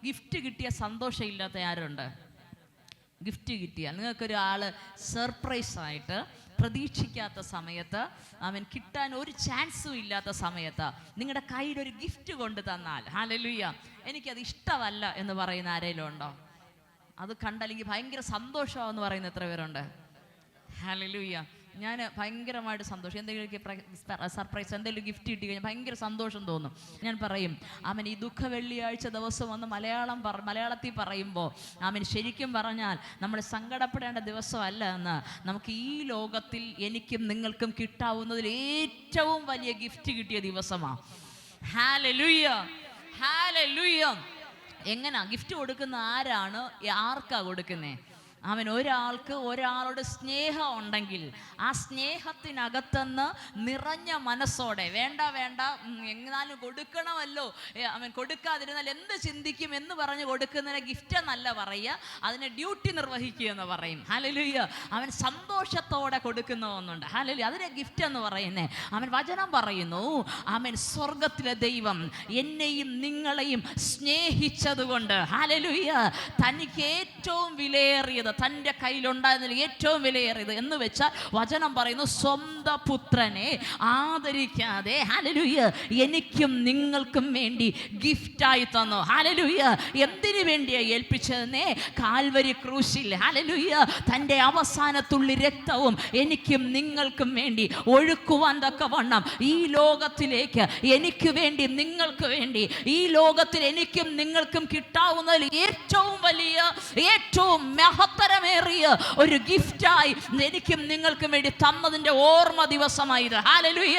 Gift കിട്ടിയ സന്തോഷം ഇല്ലാത്ത ആരുണ്ട്? ഗിഫ്റ്റ് കിട്ടിയാൽ നിങ്ങൾക്കൊരാൾ സർപ്രൈസായിട്ട് പ്രതീക്ഷിക്കാത്ത സമയത്ത്, അവൻ കിട്ടാൻ ഒരു ചാൻസും ഇല്ലാത്ത സമയത്ത് നിങ്ങളുടെ കയ്യിലൊരു ഗിഫ്റ്റ് കൊണ്ട് തന്നാൽ, ഹല്ലേലൂയ, എനിക്കത് ഇഷ്ടമല്ല എന്ന് പറയുന്ന ആരെങ്കിലും ഉണ്ടോ? അത് കണ്ടല്ലെങ്കിൽ ഭയങ്കര സന്തോഷമാവെന്ന് പറയുന്ന എത്ര പേരുണ്ട്? ഹല്ലേലൂയ. ഞാൻ ഭയങ്കരമായിട്ട് സന്തോഷം, എന്തെങ്കിലും സർപ്രൈസ്, എന്തെങ്കിലും ഗിഫ്റ്റ് കിട്ടി കഴിഞ്ഞാൽ ഭയങ്കര സന്തോഷം തോന്നും. ഞാൻ പറയും, അവൻ ഈ ദുഃഖ വെള്ളിയാഴ്ച ദിവസം വന്ന് മലയാളത്തിൽ പറയുമ്പോൾ, അവൻ ശരിക്കും പറഞ്ഞാൽ നമ്മൾ സങ്കടപ്പെടേണ്ട ദിവസമല്ല എന്ന്, നമുക്ക് ഈ ലോകത്തിൽ എനിക്കും നിങ്ങൾക്കും കിട്ടാവുന്നതിൽ ഏറ്റവും വലിയ ഗിഫ്റ്റ് കിട്ടിയ ദിവസമാണ്. Hallelujah, hallelujah. എങ്ങനാ ഗിഫ്റ്റ് കൊടുക്കുന്ന? ആരാണ്? ആർക്കാ കൊടുക്കുന്നേ? അവൻ ഒരാളോട് സ്നേഹം ഉണ്ടെങ്കിൽ ആ സ്നേഹത്തിനകത്തുനിന്ന് നിറഞ്ഞ മനസ്സോടെ, വേണ്ട എങ്ങാനും കൊടുക്കണമല്ലോ, അവൻ കൊടുക്കാതിരുന്നാൽ എന്ത് ചിന്തിക്കും എന്ന് പറഞ്ഞ് കൊടുക്കുന്നതിനെ ഗിഫ്റ്റ് എന്നല്ല പറയുക, അതിനെ ഡ്യൂട്ടി നിർവഹിക്കുക എന്ന് പറയും. ഹല്ലേലൂയ. അവൻ സന്തോഷത്തോടെ കൊടുക്കുന്ന ഒന്നുണ്ട്. ഹല്ലേലൂയ. അതിനെ ഗിഫ്റ്റ് എന്ന് പറയുന്നേ. അവൻ വചനം പറയുന്നു, അവൻ സ്വർഗത്തിലെ ദൈവം എന്നെയും നിങ്ങളെയും സ്നേഹിച്ചതുകൊണ്ട്, ഹല്ലേലൂയ, തനിക്ക് ഏറ്റവും വിലയേറിയത്, തൻ്റെ കയ്യിലുണ്ടായിരുന്നതിൽ ഏറ്റവും വിലയേറിയത് എന്ന് വെച്ചാൽ വചനം പറയുന്നു, സ്വന്തം പുത്രനെ ആദരിക്കാതെ, ഹല്ലേലൂയ, എനിക്കും നിങ്ങൾക്കും വേണ്ടി ഗിഫ്റ്റായി തന്നു. ഹല്ലേലൂയ. എന്തിനു വേണ്ടിയാ ഏൽപ്പിച്ചതെന്നേ? കാൽവരി ക്രൂശിൽ, ഹല്ലേലൂയ, തൻ്റെ അവസാനത്തുള്ളി രക്തവും എനിക്കും നിങ്ങൾക്കും വേണ്ടി ഒഴുക്കുവാൻ തക്കവണ്ണം ഈ ലോകത്തിലേക്ക് എനിക്ക് വേണ്ടി, നിങ്ങൾക്ക് വേണ്ടി, ഈ ലോകത്തിൽ എനിക്കും നിങ്ങൾക്കും കിട്ടാവുന്നതിൽ ഏറ്റവും വലിയ, ഏറ്റവും മഹത്തരമേറിയ ഒരു ഗിഫ്റ്റായി എനിക്കും നിങ്ങൾക്കും വേണ്ടി തന്നതിൻ്റെ ഓർമ്മ ദിവസമായത്. ഹല്ലേലൂയ.